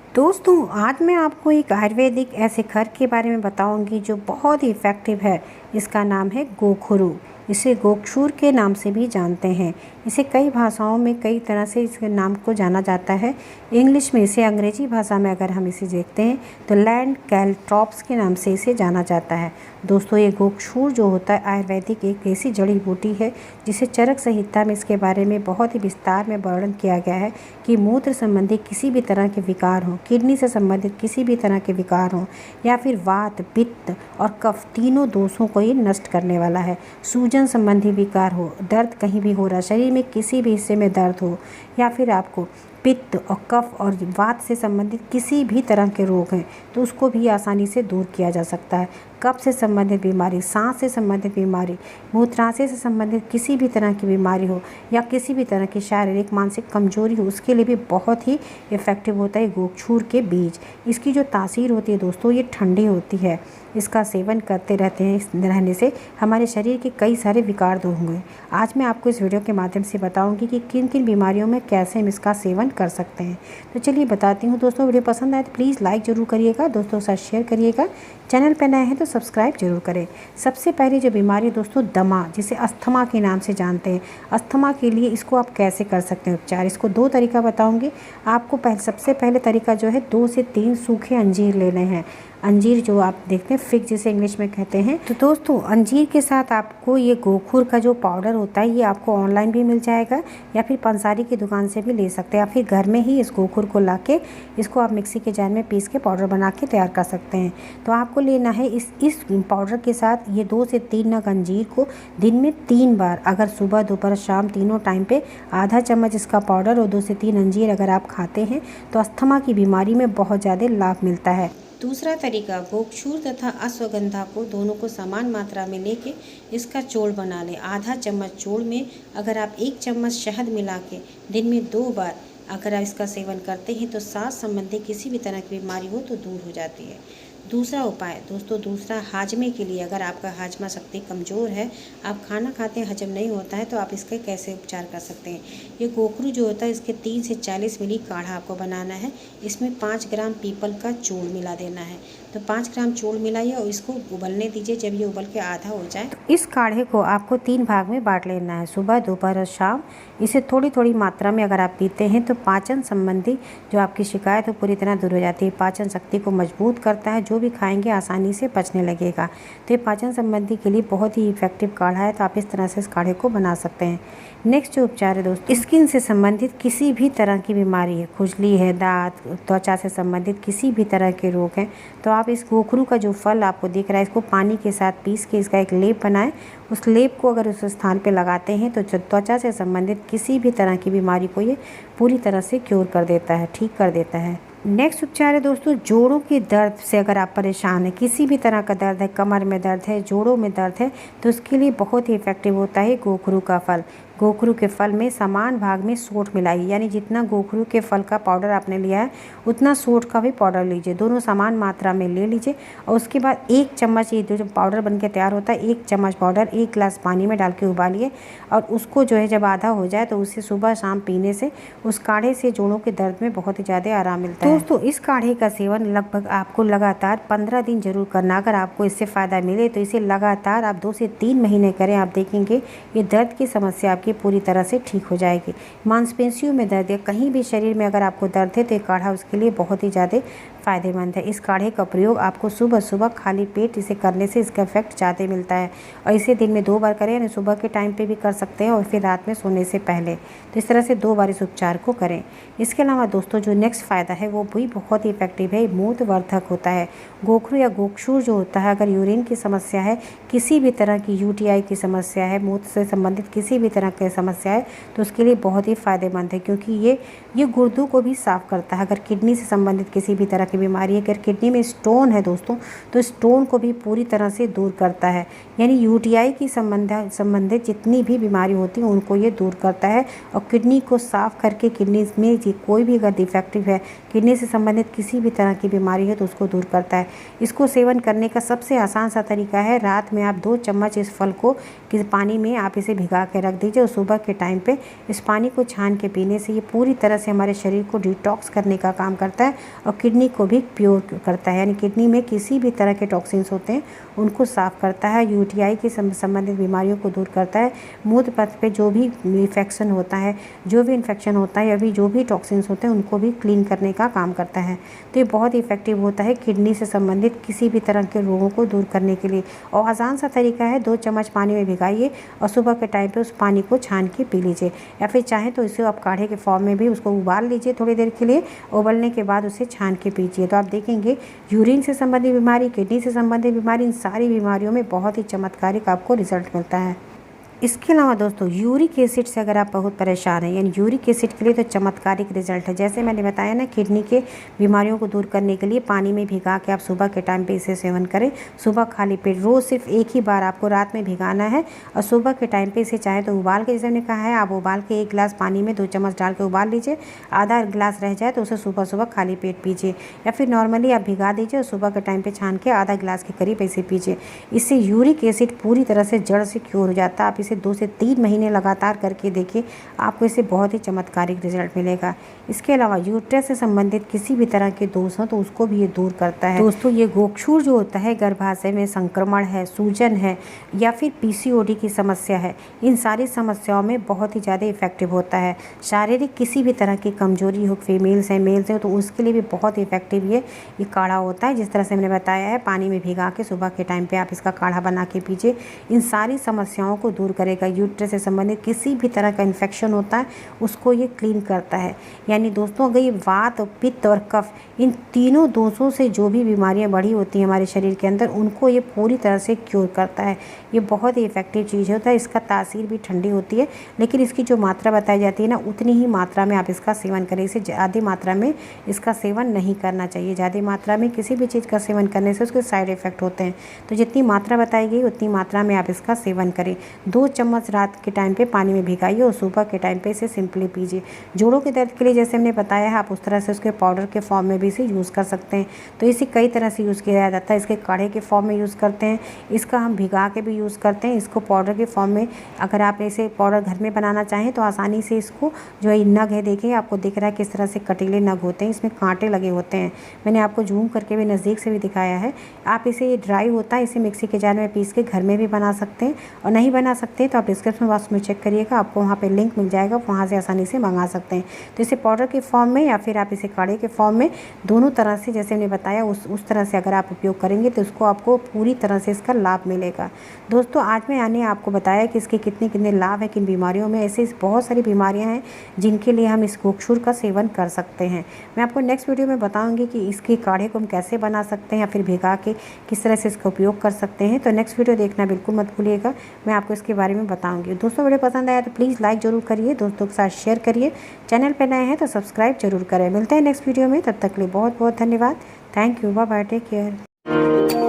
दोस्तों आज मैं आपको एक आयुर्वेदिक ऐसे घर के बारे में बताऊंगी जो बहुत ही इफ़ेक्टिव है। इसका नाम है गोखरू। इसे गोक्षूर के नाम से भी जानते हैं। इसे कई भाषाओं में कई तरह से इस नाम को जाना जाता है। इंग्लिश में इसे, अंग्रेजी भाषा में अगर हम इसे देखते हैं तो लैंड कैलट्रॉप्स के नाम से इसे जाना जाता है। दोस्तों ये गोक्षूर जो होता है आयुर्वेदिक एक ऐसी जड़ी बूटी है जिसे चरक संहिता में इसके बारे में बहुत ही विस्तार में वर्णन किया गया है कि मूत्र संबंधी किसी भी तरह के विकार हों, किडनी से संबंधित किसी भी तरह के विकार हों या फिर वात, पित्त और कफ, तीनों दोषों को ये नष्ट करने वाला है। सूजन संबंधी विकार हो, दर्द कहीं भी हो रहा, शरीर में किसी भी हिस्से में दर्द हो या फिर आपको पित्त और कफ और वात से संबंधित किसी भी तरह के रोग हैं तो उसको भी आसानी से दूर किया जा सकता है। कफ से संबंधित बीमारी, सांस से संबंधित बीमारी, मूत्राशय से संबंधित किसी भी तरह की बीमारी हो या किसी भी तरह की शारीरिक मानसिक कमजोरी हो, उसके लिए भी बहुत ही इफ़ेक्टिव होता है गोक्षूर के बीज। इसकी जो तासीर होती है दोस्तों ये ठंडी होती है। इसका सेवन करते रहने से हमारे शरीर के कई सारे विकार दूर होंगे। आज मैं आपको इस वीडियो के माध्यम से बताऊंगी कि किन किन बीमारियों में कैसे हम इसका सेवन कर सकते हैं। तो चलिए बताती हूँ दोस्तों। वीडियो पसंद आए तो प्लीज़ लाइक ज़रूर करिएगा, दोस्तों के साथ शेयर करिएगा, चैनल पर नए हैं तो सब्सक्राइब जरूर करें। सबसे पहले जो बीमारी दोस्तों दमा, जिसे अस्थमा के नाम से जानते हैं, अस्थमा के लिए इसको आप कैसे कर सकते हैं उपचार, इसको दो तरीका बताऊंगी आपको। सबसे पहले तरीका जो है 2 से 3 सूखे अंजीर लेने हैं। अंजीर जो आप देखते हैं फिग जिसे इंग्लिश में कहते हैं। तो दोस्तों अंजीर के साथ आपको ये गोखूर का जो पाउडर होता है ये आपको ऑनलाइन भी मिल जाएगा या फिर पंसारी की दुकान से भी ले सकते हैं या फिर घर में ही इस गोखूर को लाके इसको आप मिक्सी के जार में पीस के पाउडर बना के तैयार कर सकते हैं। तो आपको लेना है इस पाउडर के साथ ये 2 से 3 नग अंजीर को दिन में 3 बार, अगर सुबह दोपहर शाम तीनों टाइम पे आधा चम्मच इसका पाउडर और 2 से 3 अंजीर अगर आप खाते हैं तो अस्थमा की बीमारी में बहुत ज़्यादा लाभ मिलता है। दूसरा तरीका, गोक्षूर तथा अश्वगंधा को दोनों को समान मात्रा में लेके इसका चूर्ण बना लें। आधा चम्मच चूर्ण में अगर आप 1 चम्मच शहद मिला के दिन में 2 बार अगर आप इसका सेवन करते हैं तो सांस संबंधी किसी भी तरह की बीमारी हो तो दूर हो जाती है। दूसरा उपाय दोस्तों, दूसरा हाजमे के लिए, अगर आपका हाजमा शक्ति कमज़ोर है, आप खाना खाते हैं हजम नहीं होता है, तो आप इसका कैसे उपचार कर सकते हैं। ये गोखरू जो होता है इसके 3 से 40 मिली काढ़ा आपको बनाना है। इसमें 5 ग्राम पीपल का चूर्ण मिला देना है। तो 5 ग्राम चूर्ण मिलाइए और इसको उबलने दीजिए। जब ये उबल के आधा हो जाए तो इस काढ़े को आपको 3 भाग में बांट लेना है, सुबह दोपहर और शाम। इसे थोड़ी थोड़ी मात्रा में अगर आप पीते हैं तो पाचन संबंधी जो आपकी शिकायत है पूरी तरह दूर हो जाती है। पाचन शक्ति को मजबूत करता है, जो भी खाएंगे आसानी से पचने लगेगा। तो ये पाचन संबंधी के लिए बहुत ही इफेक्टिव काढ़ा है, तो आप इस तरह से इस काढ़े को बना सकते हैं। नेक्स्ट जो उपचार है दोस्तों, स्किन से संबंधित किसी भी तरह की बीमारी है, खुजली है, दांत, त्वचा से संबंधित किसी भी तरह के रोग हैं, तो आप इस गोखरू का जो फल आपको दिख रहा है इसको पानी के साथ पीस के इसका एक लेप बनाएं। उस लेप को अगर उस स्थान पे लगाते हैं तो त्वचा से संबंधित किसी भी तरह की बीमारी को ये पूरी तरह से क्योर कर देता है, ठीक कर देता है। नेक्स्ट उपचार है दोस्तों, जोड़ों के दर्द से अगर आप परेशान हैं, किसी भी तरह का दर्द है, कमर में दर्द है, जोड़ों में दर्द है, तो उसके लिए बहुत ही इफेक्टिव होता है गोखरू का फल। गोखरू के फल में समान भाग में सोंठ मिलाइए, यानी जितना गोखरू के फल का पाउडर आपने लिया है उतना सोंठ का भी पाउडर लीजिए, दोनों समान मात्रा में ले लीजिए। और उसके बाद 1 चम्मच ये जो पाउडर बन के तैयार होता है, 1 चम्मच पाउडर 1 गिलास पानी में डाल के उबालिए और उसको जो है जब आधा हो जाए तो उसे सुबह शाम पीने से उस काढ़े से जोड़ों के दर्द में बहुत ही ज़्यादा आराम मिलता है। दोस्तों इस काढ़े का सेवन लगभग आपको लगातार 15 दिन जरूर करना। अगर आपको इससे फ़ायदा मिले तो इसे लगातार आप 2 से 3 महीने करें। आप देखेंगे ये दर्द की समस्या आपकी पूरी तरह से ठीक हो जाएगी। मांसपेशियों में दर्द या कहीं भी शरीर में अगर आपको दर्द है तो ये काढ़ा उसके लिए बहुत ही ज़्यादा फ़ायदेमंद है। इस काढ़े का प्रयोग आपको सुबह सुबह खाली पेट इसे करने से इसका इफेक्ट ज़्यादा मिलता है और इसे दिन में 2 बार करें, यानी सुबह के टाइम पे भी कर सकते हैं और फिर रात में सोने से पहले। तो इस तरह से 2 बार इस उपचार को करें। इसके अलावा दोस्तों जो नेक्स्ट फ़ायदा है वो भी बहुत ही इफेक्टिव है, मूत्रवर्धक होता है। गोखरू या गोक्षूर जो होता है, अगर यूरिन की समस्या है, किसी भी तरह की UTI की समस्या है, मूत्र से संबंधित किसी भी तरह की समस्या है, तो उसके लिए बहुत ही फ़ायदेमंद है, क्योंकि ये गुर्दों को भी साफ़ करता है। अगर किडनी से संबंधित किसी भी तरह की की बीमारी है, अगर किडनी में स्टोन है दोस्तों तो स्टोन को भी पूरी तरह से दूर करता है। यानी यूटीआई की संबंधित जितनी भी बीमारी होती है उनको ये दूर करता है और किडनी को साफ़ करके किडनी में कोई भी अगर डिफेक्टिव है, किडनी से संबंधित किसी भी तरह की बीमारी है तो उसको दूर करता है। इसको सेवन करने का सबसे आसान सा तरीका है, रात में आप 2 चम्मच इस फल को पानी में आप इसे भिगा के रख दीजिए और सुबह के टाइम पे इस पानी को छान के पीने से ये पूरी तरह से हमारे शरीर को डिटॉक्स करने का काम करता है और किडनी को भी प्योर करता है। यानी किडनी में किसी भी तरह के टॉक्सिन्स होते हैं उनको साफ़ करता है, यूटीआई की संबंधित बीमारियों को दूर करता है, मूत्र पथ पे जो भी इन्फेक्शन होता है या भी जो भी टॉक्सिन्स होते हैं उनको भी क्लीन करने का काम करता है। तो ये बहुत इफेक्टिव होता है किडनी से संबंधित किसी भी तरह के रोगों को दूर करने के लिए। और आसान सा तरीका है, 2 चम्मच पानी में भिगाइए और सुबह के टाइम पे उस पानी को छान के पी लीजिए, या फिर चाहें तो इसे आप काढ़े के फॉर्म में भी उसको उबाल लीजिए थोड़ी देर के लिए, उबलने के बाद उसे छान के पीजिए। तो आप देखेंगे यूरिन से संबंधित बीमारी, किडनी से संबंधित बीमारी, इन सारी बीमारियों में बहुत ही चमत्कारिक आपको रिजल्ट मिलता है। इसके अलावा दोस्तों यूरिक एसिड से अगर आप बहुत परेशान हैं, यानी यूरिक एसिड के लिए तो चमत्कारिक रिजल्ट है। जैसे मैंने बताया ना, किडनी के बीमारियों को दूर करने के लिए पानी में भिगा के आप सुबह के टाइम पे इसे सेवन करें। सुबह खाली पेट, रोज़ सिर्फ एक ही बार आपको रात में भिगाना है और सुबह के टाइम पे इसे चाहे तो उबाल के, जैसे मैंने कहा है, आप उबाल के 1 गिलास पानी में 2 चम्मच डाल के उबाल लीजिए, आधा गिलास रह जाए तो उसे सुबह सुबह खाली पेट पीजिए, या फिर नॉर्मली आप भिगा दीजिए और सुबह के टाइम पर छान के आधा गिलास के करीब इसे पीजिए। इससे यूरिक एसिड पूरी तरह से जड़ से क्योर हो जाता है। आप इसे 2 से 3 महीने लगातार करके देखिए, आपको इससे बहुत ही चमत्कारिक रिजल्ट मिलेगा। इसके अलावा यूट्रस से संबंधित किसी भी तरह के दोष हो तो उसको भी ये दूर करता है। दोस्तों ये गोक्षूर जो होता है, गर्भाशय में संक्रमण है, सूजन है या फिर पीसीओडी की समस्या है, इन सारी समस्याओं में बहुत ही ज़्यादा इफेक्टिव होता है। शारीरिक किसी भी तरह की कमजोरी हो, फीमेल्स हैं मेल्स हैं, तो उसके लिए भी बहुत इफेक्टिव ये काढ़ा होता है। जिस तरह से मैंने बताया है, पानी में भिगा के सुबह के टाइम पे आप इसका काढ़ा बना के पीजिए, इन सारी समस्याओं को दूर करेगा। यूट्रस से संबंधित किसी भी तरह का इन्फेक्शन होता है उसको ये क्लीन करता है। यानी दोस्तों अगर ये वात, पित्त और कफ, इन तीनों दोषों से जो भी बीमारियां बढ़ी होती हैं हमारे शरीर के अंदर, उनको ये पूरी तरह से क्योर करता है। ये बहुत ही इफेक्टिव चीज़ होता है। इसका तासीर भी ठंडी होती है, लेकिन इसकी जो मात्रा बताई जाती है ना, उतनी ही मात्रा में आप इसका सेवन करें। इसे ज़्यादा मात्रा में इसका सेवन नहीं करना चाहिए। ज़्यादा मात्रा में किसी भी चीज़ का सेवन करने से उसके साइड इफ़ेक्ट होते हैं। तो जितनी मात्रा बताई गई उतनी मात्रा में आप इसका सेवन करें। 2 चम्मच रात के टाइम पे पानी में भिगाइए और सुबह के टाइम पे इसे सिंपली पीजिए। जोड़ों के दर्द के लिए जैसे हमने बताया है, आप उस तरह से उसके पाउडर के फॉर्म में भी इसे यूज़ कर सकते हैं। तो इसे कई तरह से यूज़ किया जाता है। इसके काढ़े के फॉर्म में यूज़ करते हैं, इसका हम भिगा के भी यूज़ करते हैं, इसको पाउडर के फॉर्म में अगर आप इसे पाउडर घर में बनाना चाहें तो आसानी से इसको जो है नग है, देखिए आपको दिख रहा है किस तरह से कटीले नग होते हैं, इसमें कांटे लगे होते हैं। मैंने आपको जूम करके भी नज़दीक से भी दिखाया है। आप इसे ड्राई होता है, इसे मिक्सी के जार में पीस के घर में भी बना सकते हैं, और नहीं बना सकते तो आप डिस्क्रिप्शन बॉक्स में चेक करिएगा, आपको वहाँ पे लिंक मिल जाएगा, वहाँ से आसानी से मंगा सकते हैं। तो इसे पाउडर के फॉर्म में या फिर आप इसे काढ़े के फॉर्म में, दोनों तरह से जैसे मैंने बताया उस तरह से अगर आप उपयोग करेंगे तो उसको आपको पूरी तरह से इसका लाभ मिलेगा। दोस्तों आज मैंने आपको बताया कि इसके कितने कितने लाभ हैं किन बीमारियों में। ऐसे बहुत सारी बीमारियाँ हैं जिनके लिए हम इस गोक्षूर का सेवन कर सकते हैं। मैं आपको नेक्स्ट वीडियो में बताऊँगी कि इसके काढ़े को हम कैसे बना सकते हैं या फिर भिगा के किस तरह से इसका उपयोग कर सकते हैं। तो नेक्स्ट वीडियो देखना बिल्कुल मत भूलिएगा, मैं आपको इसके बारे में बताऊँगी। दोस्तों वीडियो पसंद आया तो प्लीज़ लाइक ज़रूर करिए, दोस्तों के साथ शेयर करिए, चैनल पर नए हैं तो सब्सक्राइब जरूर करें। मिलते हैं नेक्स्ट वीडियो में, तब तक के लिए बहुत बहुत धन्यवाद। Thank you, bye bye, take care.